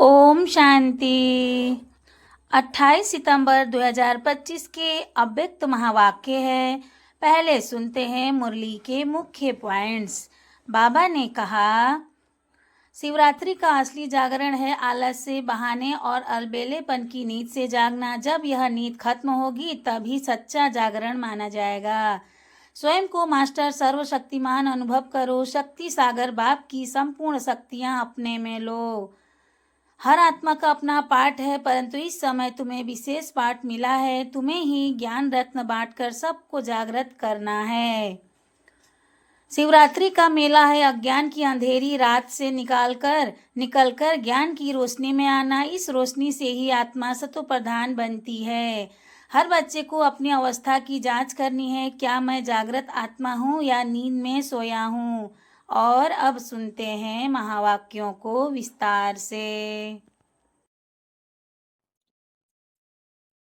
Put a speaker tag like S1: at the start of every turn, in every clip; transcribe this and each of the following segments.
S1: ओम शांति। 28 सितंबर 2025 के अव्यक्त महावाक्य है। पहले सुनते हैं मुरली के मुख्य पॉइंट्स। बाबा ने कहा, शिवरात्रि का असली जागरण है आलस से, बहाने और अलबेलेपन की नींद से जागना। जब यह नींद खत्म होगी तभी सच्चा जागरण माना जाएगा। स्वयं को मास्टर सर्वशक्तिमान अनुभव करो। शक्ति सागर बाप की संपूर्ण शक्तियां अपने में लो। हर आत्मा का अपना पाठ है, परंतु इस समय तुम्हें विशेष पाठ मिला है। तुम्हें ही ज्ञान रत्न बांटकर सबको जागृत करना है। शिवरात्रि का मेला है अज्ञान की अंधेरी रात से निकलकर ज्ञान की रोशनी में आना। इस रोशनी से ही आत्मा सतो प्रधान बनती है। हर बच्चे को अपनी अवस्था की जांच करनी है। क्या मैं जागृत आत्मा हूँ या नींद में सोया हूँ? और अब सुनते हैं महावाक्यों को विस्तार से।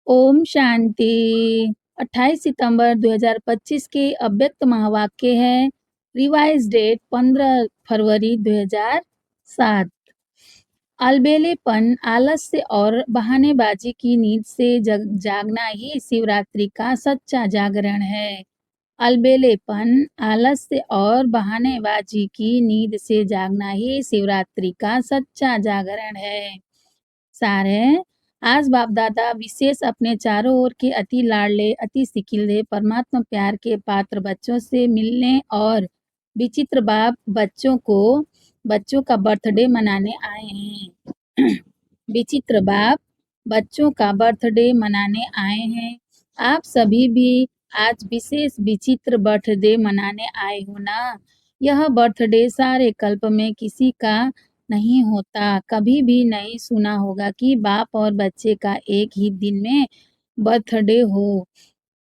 S2: ओम शांति। 28 सितंबर 2025 के अव्यक्त महावाक्य है। रिवाइज डेट 15 फरवरी 2007। अलबेलेपन, आलस से और बहानेबाजी की नींद से जागना ही शिवरात्रि का सच्चा जागरण है। अलबेलेपन, आलस से और बहानेबाजी की नींद से जागना ही शिवरात्रि का सच्चा जागरण है। सारे आज बाप दादा विशेष अपने चारों ओर के अति लाडले, अति सिकिल्दे, परमात्मा प्यार के पात्र बच्चों से मिलने और विचित्र बाप बच्चों का बर्थडे मनाने आए हैं। विचित्र बाप बच्चों का बर्थडे मनाने आए हैं। आप सभी भी आज विशेष विचित्र बर्थडे मनाने आए हो ना। यह बर्थडे सारे कल्प में किसी का नहीं होता। कभी भी नहीं सुना होगा कि बाप और बच्चे का एक ही दिन में बर्थडे हो।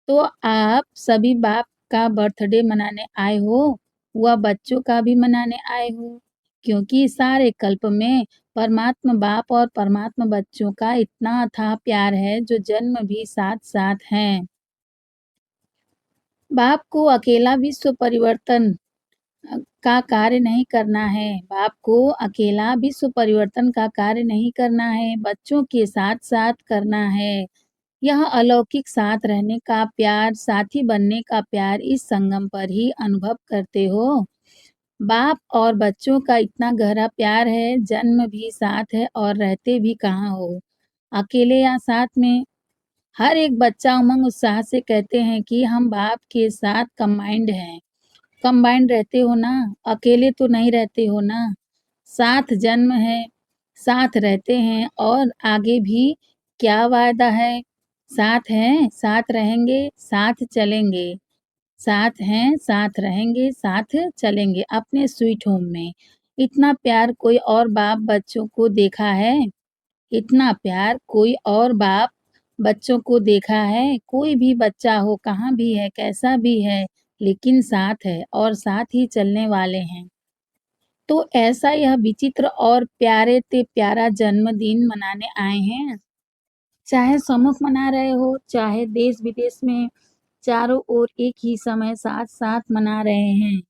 S2: तो आप सभी बाप का बर्थडे मनाने आए हो, वह बच्चों का भी मनाने आए हो, क्योंकि सारे कल्प में परमात्मा बाप और परमात्मा बच्चों का इतना अथाह प्यार है जो जन्म भी साथ साथ हैं। बाप को अकेला विश्व परिवर्तन का कार्य नहीं करना है। बाप को अकेला विश्व परिवर्तन का कार्य नहीं करना है, बच्चों के साथ साथ करना है। यह अलौकिक साथ रहने का प्यार, साथी बनने का प्यार इस संगम पर ही अनुभव करते हो। बाप और बच्चों का इतना गहरा प्यार है, जन्म भी साथ है और रहते भी कहाँ हो, अकेले या साथ में। हर एक बच्चा उमंग उत्साह से कहते हैं कि हम बाप के साथ कंबाइंड हैं। कंबाइंड रहते हो ना, अकेले तो नहीं रहते हो ना। साथ जन्म है, साथ रहते हैं और आगे भी क्या वायदा है? साथ हैं, साथ रहेंगे, साथ चलेंगे। साथ हैं, साथ रहेंगे, साथ चलेंगे अपने स्वीट होम में। इतना प्यार कोई और बाप बच्चों को देखा है? इतना प्यार कोई और बाप बच्चों को देखा है? कोई भी बच्चा हो, कहाँ भी है, कैसा भी है, लेकिन साथ है और साथ ही चलने वाले हैं। तो ऐसा यह विचित्र और प्यारे ते प्यारा जन्मदिन मनाने आए हैं। चाहे सम्मुख मना रहे हो, चाहे देश विदेश में, चारों ओर एक ही समय साथ साथ मना रहे हैं।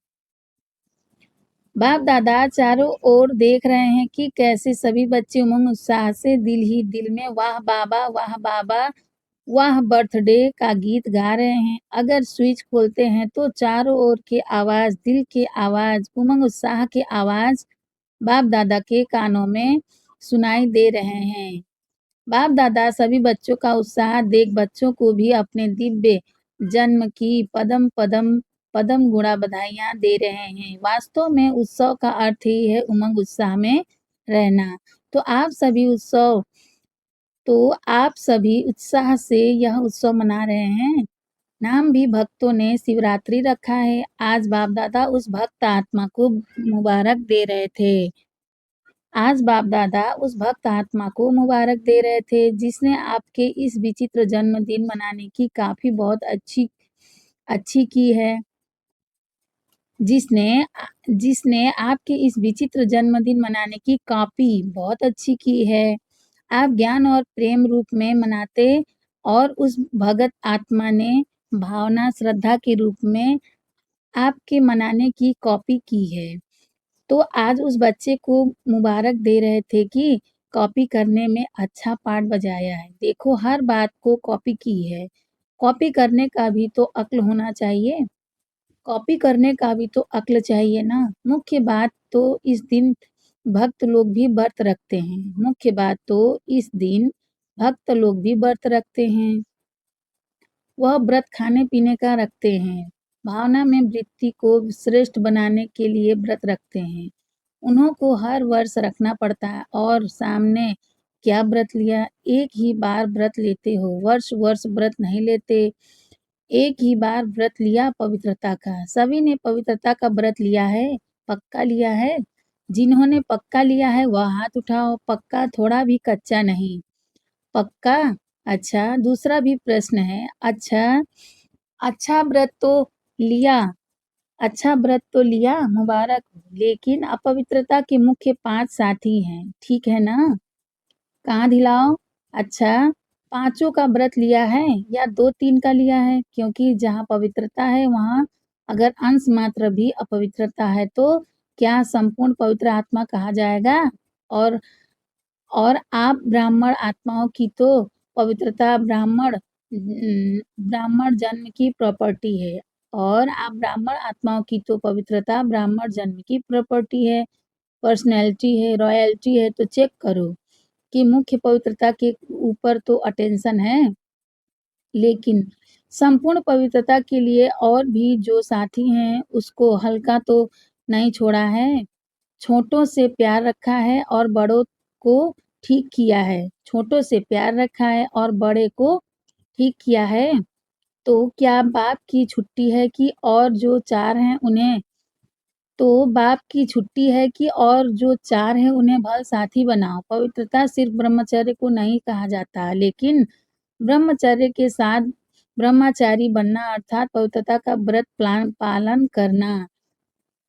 S2: बाप दादा चारों ओर देख रहे हैं कि कैसे सभी बच्चे उमंग उत्साह से दिल ही दिल में वाह बाबा, वाह बर्थडे का गीत गा रहे हैं। अगर स्विच खोलते हैं तो चारों ओर के आवाज, दिल के आवाज, उमंग उत्साह के आवाज बाप दादा के कानों में सुनाई दे रहे हैं। बाप दादा सभी बच्चों का उत्साह देख बच्चों को भी अपने दिव्य जन्म की पदम पदम पदम गुणा बधाइयां दे रहे हैं। वास्तव में उत्सव का अर्थ ही है उमंग उत्साह में रहना। तो आप सभी उत्साह से यह उत्सव मना रहे हैं। नाम भी भक्तों ने शिवरात्रि रखा है। आज बाप दादा उस भक्त आत्मा को मुबारक दे रहे थे। आज बाप दादा उस भक्त आत्मा को मुबारक दे रहे थे जिसने आपके इस विचित्र जन्मदिन मनाने की काफी बहुत अच्छी की है। जिसने आपके इस विचित्र जन्मदिन मनाने की कॉपी बहुत अच्छी की है। आप ज्ञान और प्रेम रूप में मनाते और उस भगत आत्मा ने भावना श्रद्धा के रूप में आपके मनाने की कॉपी की है। तो आज उस बच्चे को मुबारक दे रहे थे कि कॉपी करने में अच्छा पार्ट बजाया है। देखो हर बात को कॉपी की है। कॉपी करने का भी तो अक्ल होना चाहिए। कॉपी करने का भी तो अक्ल चाहिए ना। मुख्य बात तो इस दिन भक्त लोग भी व्रत रखते हैं। मुख्य बात तो इस दिन भक्त लोग भी व्रत रखते हैं। वह व्रत खाने-पीने का रखते हैं। भावना में वृत्ति को श्रेष्ठ बनाने के लिए व्रत रखते हैं। उन्हों को हर वर्ष रखना पड़ता है और सामने क्या व्रत लिया? एक ही बार व्रत लेते हो, वर्ष-वर्ष व्रत नहीं लेते। एक ही बार व्रत लिया पवित्रता का। सभी ने पवित्रता का व्रत लिया है, पक्का लिया है। जिन्होंने पक्का लिया है वह हाथ उठाओ, पक्का थोड़ा भी कच्चा नहीं। पक्का? अच्छा, दूसरा भी प्रश्न है। अच्छा, अच्छा व्रत तो लिया अच्छा व्रत तो लिया, मुबारक हो, लेकिन अपवित्रता के मुख्य 5 साथी हैं, ठीक है ना? कहाँ दिलाओ? अच्छा, पाँचों का व्रत लिया है या 2-3 का लिया है? क्योंकि जहाँ पवित्रता है वहाँ अगर अंश मात्र भी अपवित्रता है तो क्या संपूर्ण पवित्र आत्मा कहा जाएगा? और और आप ब्राह्मण आत्माओं की तो पवित्रता ब्राह्मण जन्म की प्रॉपर्टी है और आप ब्राह्मण आत्माओं की तो पवित्रता ब्राह्मण जन्म की प्रॉपर्टी है, पर्सनैलिटी है, रॉयल्टी है तो चेक करो कि मुख्य पवित्रता के ऊपर तो अटेंशन है, लेकिन संपूर्ण पवित्रता के लिए और भी जो साथी हैं उसको हल्का तो नहीं छोड़ा है। छोटों से प्यार रखा है और बड़ों को ठीक किया है। छोटों से प्यार रखा है और बड़े को ठीक किया है। तो क्या बाप की छुट्टी है कि और जो 4 हैं उन्हें तो बाप की छुट्टी है कि और जो 4 हैं उन्हें भल साथी बनाओ। पवित्रता सिर्फ़ ब्रह्मचर्य को नहीं कहा जाता, लेकिन ब्रह्मचर्य के साथ ब्रह्मचारी बनना अर्थात पवित्रता का व्रत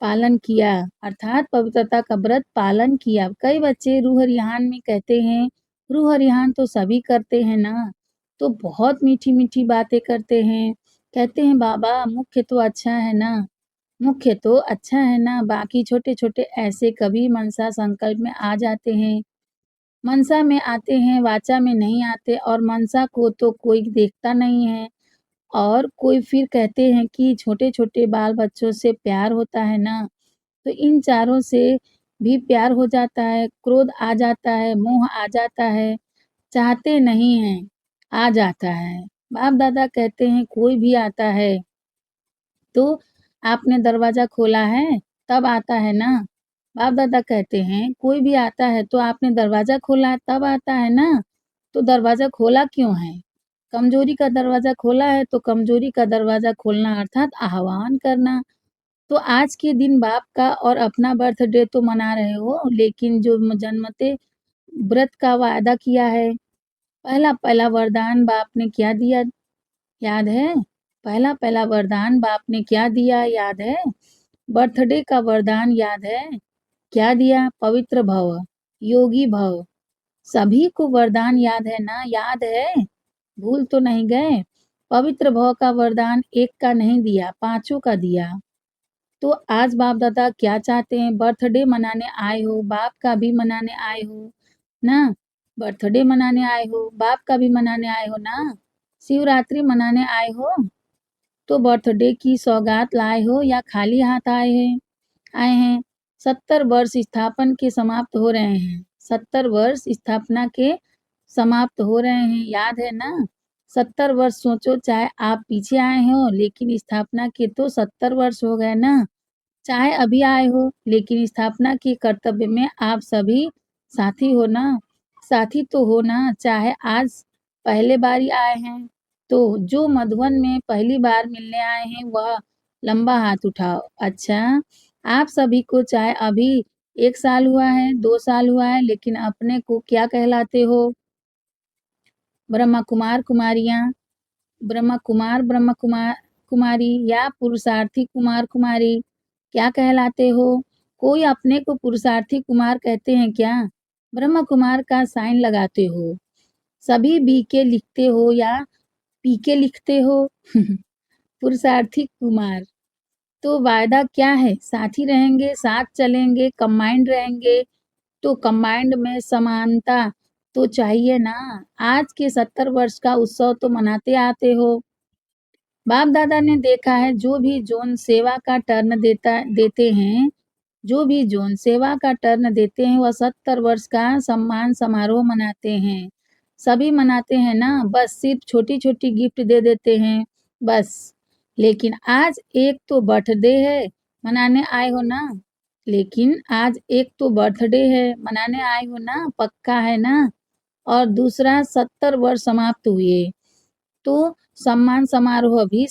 S2: पालन किया अर्थात पवित्रता का व्रत पालन किया। कई बच्चे रूह रिहान में कहते हैं, रूह रिहान तो सभी करते हैं ना, तो बहुत मीठी-मीठी बातें करते हैं। कहते हैं बाबा मुख्य तो अच्छा है ना, मुख्य तो अच्छा है ना, बाकी छोटे-छोटे ऐसे कभी मनसा संकल्प में आ जाते हैं। मनसा में आते हैं, वाचा में नहीं आते और मनसा को तो कोई देखता नहीं है। और कोई फिर कहते हैं कि छोटे-छोटे बाल बच्चों से प्यार होता है ना, तो इन चारों से भी प्यार हो जाता है, क्रोध आ जाता है, मोह आ जाता है, चाहते नहीं हैं, आ जाता है। बाप-दादा कहते हैं कोई भी आता है, तो आपने दरवाज़ा खोला है, तब आता है ना? बाप-दादा कहते हैं कोई भी आता है तो आपने दरवाज़ा खोला है तब आता है ना? तो दरवाज़ा खोला क्यों है? कमज़ोरी का दरवाज़ा खोला है तो कमज़ोरी का दरवाज़ा खोलना अर्थात आह्वान करना। तो आज के दिन बाप का और अपना बर्थडे तो मना रहे हो, लेकिन जो जन्मते व्रत का वादा किया है, पहला-पहला वरदान बाप ने क्या दिया याद है? पहला-पहला वरदान बाप ने क्या दिया याद है? बर्थडे का वरदान याद है? क्या दिया? पवित्र भव, योगी भव। सभी को वरदान याद है ना? याद है? भूल तो नहीं गए? पवित्र भव का वरदान एक का नहीं दिया, पाँचों का दिया। तो आज बाप-दादा क्या चाहते हैं? बर्थडे मनाने आए हो, बाप का भी मनाने आए हो ना? बर्थडे मनाने आए हो, बाप का भी मनाने आए हो ना? शिवरात्रि मनाने आए हो, तो बर्थडे की सौगात लाए हो या खाली हाथ आए हैं? 70 वर्ष स्थापन के समाप्त हो रहे हैं। 70 वर्ष स्थापना के समाप्त हो रहे हैं, याद है ना? 70 वर्ष सोचो चाहे आप पीछे आए हो, लेकिन स्थापना के तो 70 वर्ष हो गए ना। चाहे अभी आए हो, लेकिन स्थापना के कर्तव्य में आप सभी साथी हो ना? साथी तो हो ना, चाहे आज पहले बारी आए हैं, तो जो मधुबन में पहली बार मिलने आए हैं, वह लंबा हाथ उठाओ। अच्छा, आप सभी को चाहे अभी 1 साल हुआ है, 2 साल हुआ है, लेकिन अपने को क्या कहलाते हो? ब्रह्मा कुमार, कुमारियाँ, कुमारी या पुरुषार्थी कुमार-कुमारी क्या कहलाते हो? कोई अपने को पुरुषार्थी कुमार कहते हैं क्या? ब्रह्म कुमार का साइन लगाते हो। सभी बीके लिखते हो या पीके लिखते हो? पुरुषार्थी कुमार। तो वायदा क्या है? साथ ही रहेंगे, साथ चलेंगे, कंबाइंड रहेंगे, तो कंबाइंड में समानता तो चाहिए ना। आज के 70 वर्ष का उत्सव तो मनाते आते हो। बाप दादा ने देखा है जो भी जोन सेवा का टर्न देते हैं, जो भी जोन सेवा का टर्न देते हैं वह 70 वर्ष का सम्मान समारोह मनाते हैं। सभी मनाते हैं ना, बस सिर्फ छोटी-छोटी गिफ्ट दे देते हैं, बस। लेकिन आज एक तो बर्थडे है, मनाने आए हो ना? लेकिन आज एक तो बर्थडे है, मनाने आए हो ना? पक्का है ना? और दूसरा 70 वर्ष समाप्त हुए। तो सम्मान समारोह भी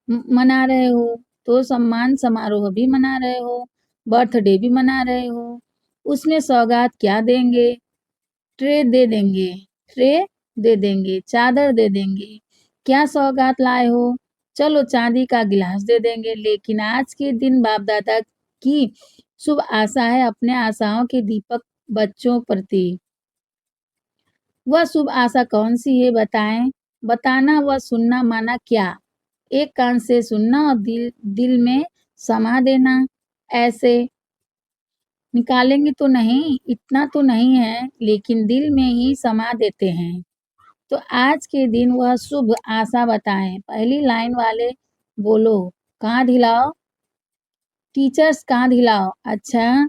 S2: मना रहे हो, तो सम्मान समारोह भी मना रहे हो, बर्थडे भी मना रहे हो। उसमें सौगात क्या देंगे? ट्रे दे देंगे, ट्रे दे देंगे, चादर दे देंगे। क्या सौगात लाए हो? चलो चांदी का गिलास दे देंगे। लेकिन आज के दिन बाप दादा की शुभ आशा है अपने आशाओं के दीपक बच्चों प्रति। वह शुभ आशा कौन-सी है बताएँ? बताना व सुनना माना क्या? एक कान से सुनना और दिल दिल में समा देना। ऐसे निकालेंगे तो नहीं, इतना तो नहीं है, लेकिन दिल में ही समा देते हैं। तो आज के दिन वह शुभ आशा बताएँ। पहली लाइन वाले बोलो, काँध हिलाओ, टीचर्स काँध हिलाओ। अच्छा,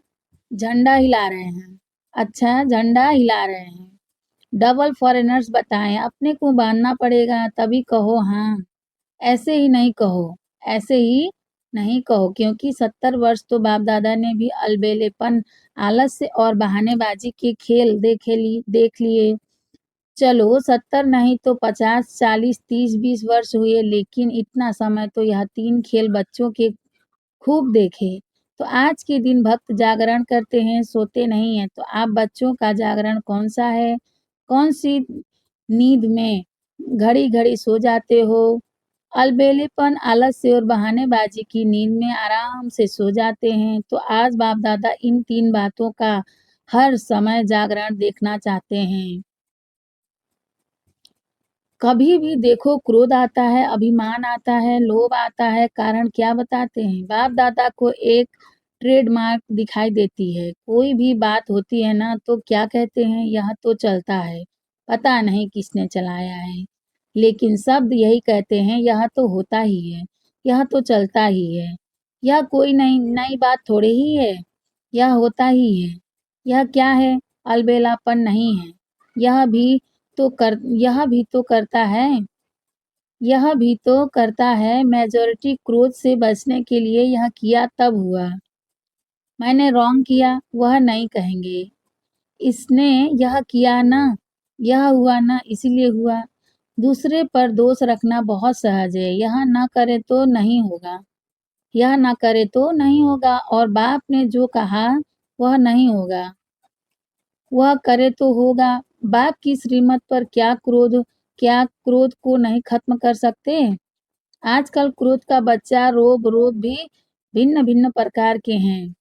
S2: झंडा हिला रहे हैं। अच्छा, झंडा हिला रहे हैं। डबल फॉरेनर्स बताएँ, अपने को बाँधना पड़ेगा तभी कहो हाँ। ऐसे ही नहीं कहो, ऐसे ही नहीं कहो क्योंकि 70 वर्ष तो बाप-दादा ने भी अलबेलेपन, आलस्य और बहानेबाज़ी के खेल देख लिए। चलो 70 नहीं तो 50, 40, 30, 20 वर्ष हुए लेकिन इतना समय तो यह 3 खेल बच्चों के खूब देखे। तो आज के दिन भक्त जागरण करते हैं, सोते नहीं हैं। तो आप बच्चों का जागरण कौन-सा है? कौन-सी नींद में घड़ी-घड़ी सो जाते हो? अलबेलेपन, आलस्य और बहानेबाज़ी की नींद में आराम से सो जाते हैं। तो आज बाप-दादा इन 3 बातों का हर समय जागरण देखना चाहते हैं। कभी भी देखो क्रोध आता है, अभिमान आता है, लोभ आता है, कारण क्या बताते हैं? बाप-दादा को एक ट्रेडमार्क दिखाई देती है। कोई भी बात होती है ना तो क्या कहते हैं, यह तो चलता है, पता नहीं किसने चलाया है। लेकिन शब्द यही कहते हैं, यह तो होता ही है, यह तो चलता ही है। यह कोई नई बात थोड़े ही है, यह होता ही है। यह क्या है? अलबेलापन नहीं है। यह भी यह भी तो करता है, यह भी तो करता है। मेजॉरिटी क्रोध से बचने के लिए यह किया तब हुआ। मैंने रॉन्ग किया, वह नहीं कहेंगे। इसने यह किया ना, यह हुआ ना इसीलिए हुआ। दूसरे पर दोष रखना बहुत सहज है। यह ना करे तो नहीं होगा, यह ना करे तो नहीं होगा और बाप ने जो कहा वह नहीं होगा। वह करे तो होगा। बाप की श्रीमत पर क्या क्रोध को नहीं खत्म कर सकते? आजकल क्रोध का बच्चा रोब भी भिन्न-भिन्न प्रकार के हैं।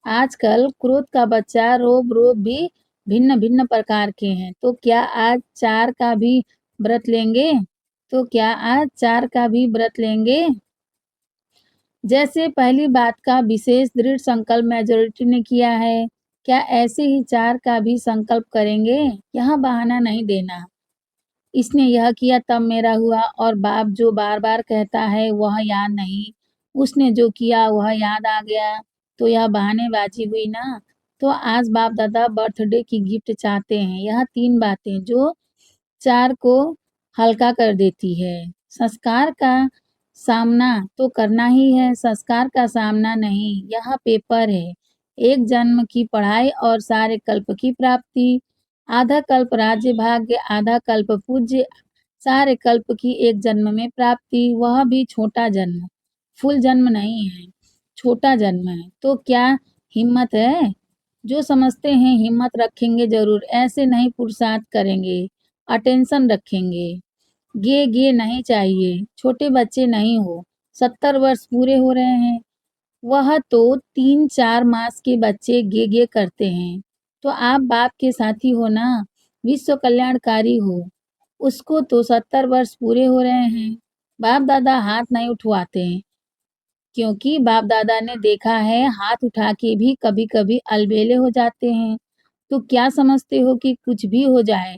S2: आजकल क्रोध का बच्चा रोब भी भिन्न-भिन्न प्रकार के हैं। तो क्या आज 4 का भी व्रत लेंगे? तो क्या आज 4 का भी व्रत लेंगे? जैसे पहली बात का विशेष दृढ़ संकल्प मेजॉरिटी ने किया है, क्या ऐसे ही 4 का भी संकल्प करेंगे? यहाँ बहाना नहीं देना। इसने यह किया तब मेरा हुआ और बाप जो बार-बार कहता है वह याद नहीं, उसने जो किया वह याद आ गया, तो यह बहानेबाज़ी हुई ना। तो आज बाप-दादा बर्थडे की गिफ्ट चाहते हैं। यह 3 बातें जो 4 को हल्का कर देती है। संस्कार का सामना तो करना ही है, संस्कार का सामना नहीं। यह पेपर है, एक जन्म की पढ़ाई और सारे कल्प की प्राप्ति। आधा कल्प राज्य भाग्य, आधा कल्प पूज्य, सारे कल्प की एक जन्म में प्राप्ति, वह भी छोटा जन्म, फुल जन्म नहीं है, छोटा जन्म है। तो क्या हिम्मत है? जो समझते हैं हिम्मत रखेंगे ज़रूर, ऐसे नहीं पुरुषार्थ करेंगे, अटेंशन रखेंगे। गे नहीं चाहिए, छोटे बच्चे नहीं हो, 70 वर्ष पूरे हो रहे हैं। वह तो 3-4 मास के बच्चे गे करते हैं। तो आप बाप के साथी हो ना, विश्व कल्याणकारी हो। उसको तो 70 वर्ष पूरे हो रहे हैं। बाप-दादा हाथ नहीं उठवाते हैं, क्योंकि बाप-दादा ने देखा है हाथ उठा के भी कभी-कभी अलबेले हो जाते हैं। तो क्या समझते हो कि कुछ भी हो जाए,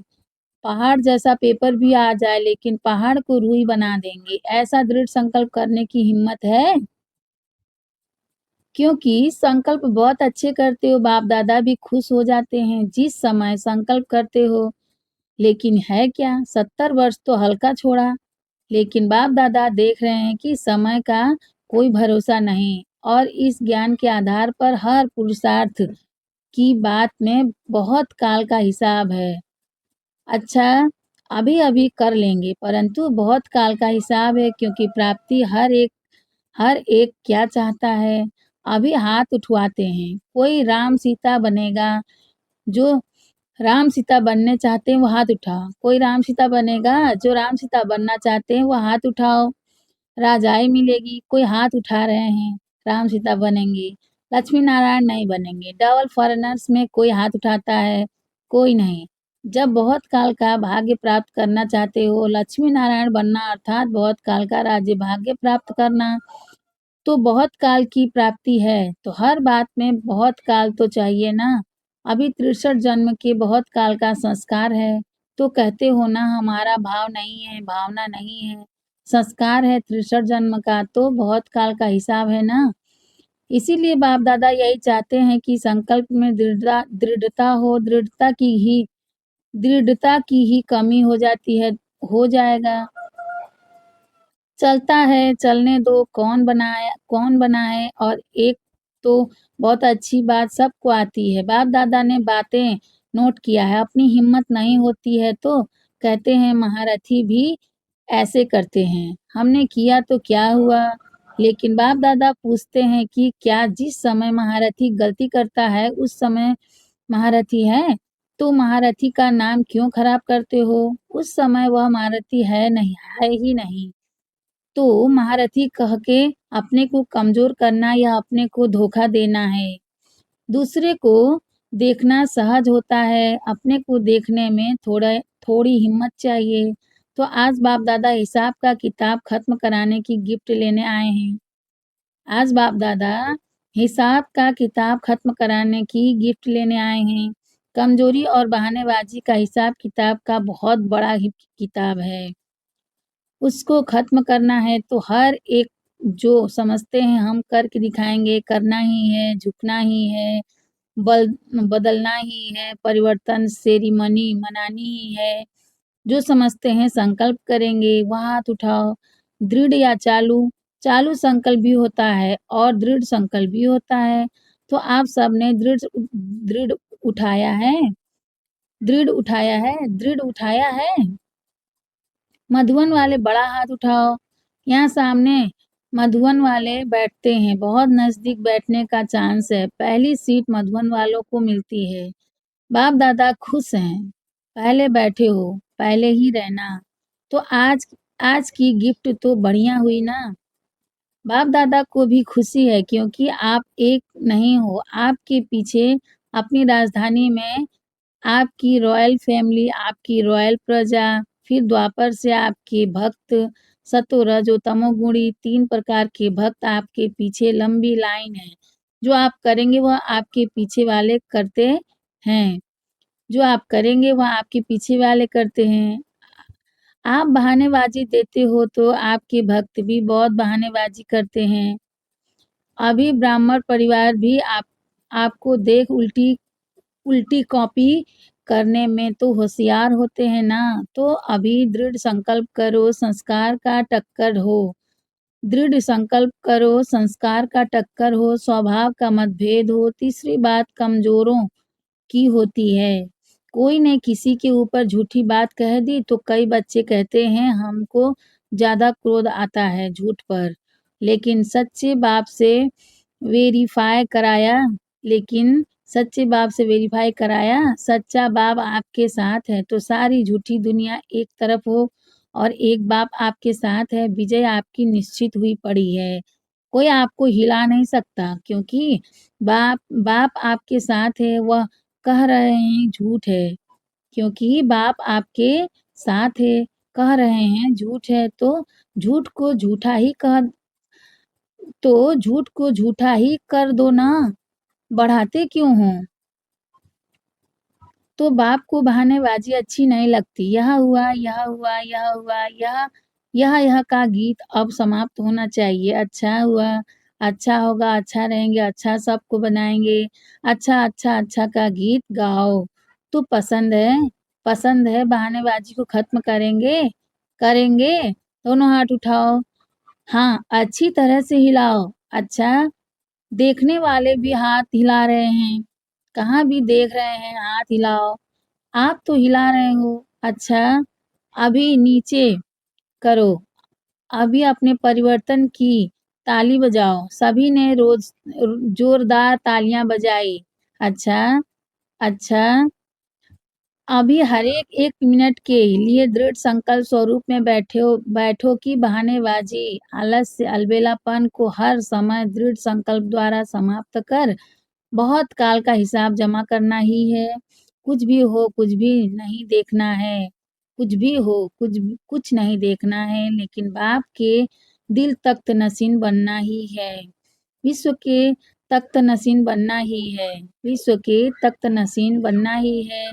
S2: पहाड़ जैसा पेपर भी आ जाए लेकिन पहाड़ को रूई बना देंगे, ऐसा दृढ़ संकल्प करने की हिम्मत है? क्योंकि संकल्प बहुत अच्छे करते हो, बाप-दादा भी खुश हो जाते हैं जिस समय संकल्प करते हो। लेकिन है क्या, 70 वर्ष तो हल्का छोड़ा, लेकिन बाप-दादा देख रहे हैं कि समय का कोई भरोसा नहीं और इस ज्ञान के आधार पर हर पुरुषार्थ की बात में बहुत काल का हिसाब है। अच्छा, अभी-अभी कर लेंगे, परंतु बहुत काल का हिसाब है क्योंकि प्राप्ति हर एक क्या चाहता है, अभी हाथ उठवाते हैं। कोई राम-सीता बनेगा, जो राम-सीता बनने चाहते हैं वो हाथ उठाओ। कोई राम-सीता बनेगा, जो राम-सीता बनना चाहते हैं वो हाथ उठाओ। राजाई मिलेगी, कोई हाथ उठा रहे हैं, राम-सीता बनेंगे। लक्ष्मी-नारायण नहीं बनेंगे। डबल फॉरेनर्स में कोई हाथ उठाता है, कोई नहीं। जब बहुत काल का भाग्य प्राप्त करना चाहते हो, लक्ष्मी-नारायण बनना अर्थात बहुत काल का राज्य भाग्य प्राप्त करना, तो बहुत काल की प्राप्ति है, तो हर बात में बहुत काल तो चाहिए ना। अभी 63 जन्म के बहुत काल का संस्कार है, तो कहते हो ना हमारा भाव नहीं है, भावना नहीं है। संस्कार है 63 जन्म का तो बहुत काल का हिसाब है ना। इसीलिए बाप-दादा यही चाहते हैं कि संकल्प में दृढ़ता हो, दृढ़ता की ही कमी हो जाती है, हो जाएगा। चलता है, चलने दो, कौन बनाए और एक तो बहुत अच्छी बात सबको आती है। बाप-दादा ने बातें नोट किया है, अपनी हिम्मत नहीं होती है तो कहते हैं महारथी भी ऐसे करते हैं। हमने किया तो क्या हुआ? लेकिन बाप-दादा पूछते हैं कि क्या जिस समय महारथी गलती करता है, उस समय महारथी है? तो महारथी का नाम क्यों खराब करते हो? उस समय वह महारथी है ही नहीं। तो महारथी कह के अपने को कमज़ोर करना या अपने को धोखा देना है। दूसरे को देखना सहज होता है, अपने को देखने में थोड़ी हिम्मत चाहिए। तो आज बाप-दादा हिसाब का किताब खत्म कराने की गिफ्ट लेने आए हैं। आज बाप-दादा हिसाब का किताब खत्म कराने की गिफ्ट लेने आए हैं। कमज़ोरी और बहानेबाज़ी का हिसाब-किताब का बहुत बड़ा ही किताब है। उसको ख़त्म करना है तो हर एक जो समझते हैं हम करके दिखाएँगे, करना ही है, झुकना ही है, बल बदलना ही है, परिवर्तन सेरेमनी मनानी ही है। जो समझते हैं संकल्प करेंगे, वह हाथ उठाओ। दृढ़ या चालू? चालू संकल्प भी होता है और दृढ़ संकल्प भी होता है। तो आप सबने दृढ़ उठाया है? दृढ़ उठाया है? दृढ़ उठाया है? मधुबन वाले बड़ा हाथ उठाओ। यहाँ सामने मधुबन वाले बैठते हैं, बहुत नज़दीक बैठने का चांस है। पहली सीट मधुबन वालों को मिलती है। बाप-दादा खुश हैं। पहले बैठे हो, पहले ही रहना। तो आज आज की गिफ्ट तो बढ़िया हुई ना। बाप-दादा को भी खुशी है क्योंकि आप एक नहीं हो, आपके पीछे अपनी राजधानी में आपकी रॉयल फैमिली, आपकी रॉयल प्रजा, फिर द्वापर से आपके भक्त, सतो, रजो, तमोगुणी 3 प्रकार के भक्त आपके पीछे लंबी लाइन है। जो आप करेंगे वह आपके पीछे वाले करते हैं। जो आप करेंगे वह आपके पीछे वाले करते हैं। आप बहानेबाज़ी देते हो तो आपके भक्त भी बहुत बहानेबाज़ी करते हैं। अभी ब्राह्मण परिवार भी आपको देख उल्टी उल्टी कॉपी करने में तो होशियार होते हैं ना, तो अभी दृढ़ संकल्प करो संस्कार का टक्कर हो। दृढ़ संकल्प करो, संस्कार का टक्कर हो, स्वभाव का मतभेद हो। तीसरी बात कमज़ोरों की होती है। कोई ने किसी के ऊपर झूठी बात कह दी तो कई बच्चे कहते हैं हमको ज़्यादा क्रोध आता है झूठ पर। लेकिन सच्चे बाप से वेरीफ़ाई कराया लेकिन सच्चे बाप से वेरीफ़ाई कराया, सच्चा बाप आपके साथ है तो सारी झूठी दुनिया एक तरफ हो और एक बाप आपके साथ है, विजय आपकी निश्चित हुई पड़ी है। कोई आपको हिला नहीं सकता क्योंकि बाप बाप आपके साथ है, वह कह रहे हैं झूठ है, क्योंकि बाप आपके साथ है, कह रहे हैं झूठ है, तो झूठ को झूठा ही कह तो झूठ को झूठा ही कर दो ना, बढ़ाते क्यों हो? तो बाप को बहानेबाजी अच्छी नहीं लगती। यह हुआ, यह हुआ, यह हुआ, यह का गीत अब समाप्त होना चाहिए। अच्छा हुआ, अच्छा होगा, अच्छा रहेंगे, अच्छा सबको बनाएँगे, अच्छा, अच्छा, अच्छा का गीत गाओ। तो पसंद है? पसंद है बहानेबाजी को ख़त्म करेंगे? करेंगे? दोनों हाथ उठाओ। हाँ, अच्छी तरह से हिलाओ। अच्छा, देखने वाले भी हाथ हिला रहे हैं। कहाँ भी देख रहे हैं, हाथ हिलाओ। आप तो हिला रहे हो। अच्छा, अभी नीचे करो। अभी अपने परिवर्तन की ताली बजाओ। सभी ने जोरदार तालियां बजाई। अच्छा, अच्छा। अभी हर एक मिनट के लिए दृढ़ संकल्प स्वरूप में बैठो कि बहानेबाजी, आलस्य, अलबेलापन को हर समय दृढ़ संकल्प द्वारा समाप्त कर बहुत काल का हिसाब जमा करना ही है। कुछ भी हो, कुछ भी नहीं देखना है। कुछ भी हो, कुछ नहीं देखना है, लेकिन बाप के दिल तख्त नशीन बनना ही है। विश्व के तख्त नशीन बनना ही है। विश्व के तख्त नशीन बनना ही है।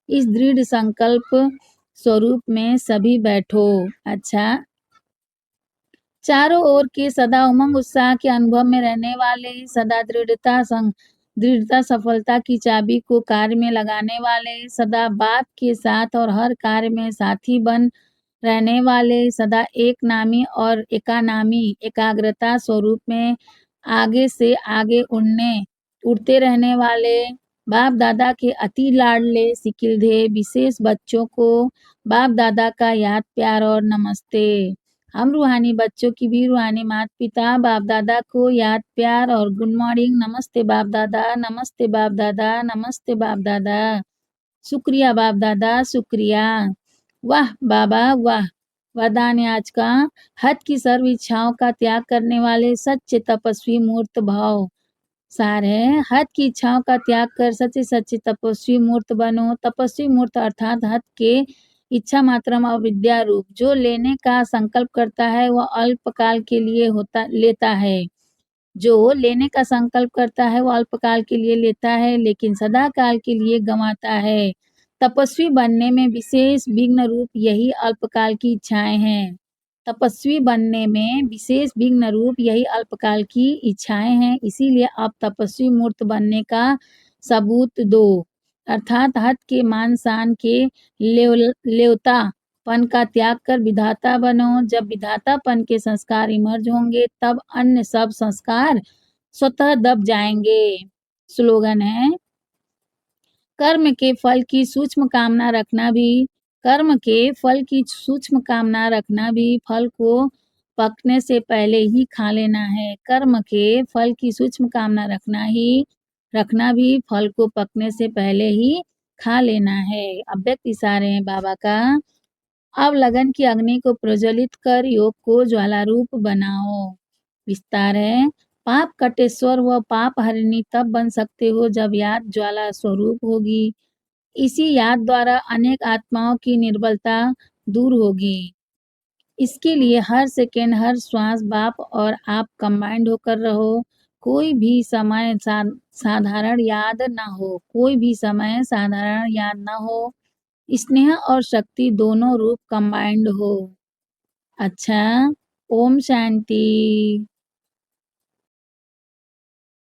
S2: इस दृढ़ संकल्प स्वरूप में सभी बैठो। अच्छा, चारों ओर के सदा उमंग उत्साह के अनुभव में रहने वाले, सदा दृढ़ता सफलता की चाबी को कार्य में लगाने वाले, सदा बाप के साथ और हर कार्य में साथी बन रहने वाले, सदा एक नामी और एकानामी एकाग्रता स्वरूप में आगे से आगे उड़ते रहने वाले, बाप दादा के अति लाडले सिकिलधे विशेष बच्चों को बाप दादा का याद प्यार और नमस्ते। हम रूहानी बच्चों की भी रूहानी माता-पिता बाप-दादा को याद प्यार और गुड मॉर्निंग, नमस्ते बाप-दादा, नमस्ते बाप-दादा, नमस्ते बाप-दादा, शुक्रिया बाप-दादा, शुक्रिया। वाह बाबा वाह! वरदान है आज का, हद की सर्व इच्छाओं का त्याग करने वाले सच्चे तपस्वी मूर्त भाव। सार है, हद की इच्छाओं का त्याग कर सच्चे-सच्चे तपस्वी मूर्त बनो। तपस्वी मूर्त अर्थात हद के इच्छा मात्रम अविद्या रूप। जो लेने का संकल्प करता है वह अल्पकाल के लिए लेता है। जो लेने का संकल्प करता है वह अल्पकाल के लिए लेता है, लेकिन सदा काल के लिए गँवाता है। तपस्वी बनने में विशेष विघ्न रूप यही अल्पकाल की इच्छाएँ हैं। तपस्वी बनने में विशेष विघ्न रूप यही अल्पकाल की इच्छाएँ हैं, इसीलिए अब तपस्वी मूर्त बनने का सबूत दो। अर्थात हद के मान-शान के लेवतापन का त्याग कर विधाता बनो। जब विधातापन के संस्कार इमर्ज होंगे, तब अन्य सब संस्कार स्वतः दब जाएँगे। स्लोगन है, कर्म के फल की सूक्ष्म कामना रखना भी फल को पकने से पहले ही खा लेना है। कर्म के फल की सूक्ष्म कामना रखना भी फल को पकने से पहले ही खा लेना है। अव्यक्त इशारे हैं बाबा का। अब लगन की अग्नि को प्रज्वलित कर योग को ज्वालारूप बनाओ। विस्तार है, पाप कटेश्वर व पाप हरिणी तब बन सकते हो जब याद ज्वाला स्वरूप होगी। इसी याद द्वारा अनेक आत्माओं की निर्बलता दूर होगी। इसके लिए हर सेकंड, हर श्वास बाप और आप कंबाइंड होकर रहो। कोई भी समय साधारण याद ना हो, कोई भी समय साधारण याद ना हो। स्नेह और शक्ति दोनों रूप कंबाइंड हो। अच्छा, ओम शांति।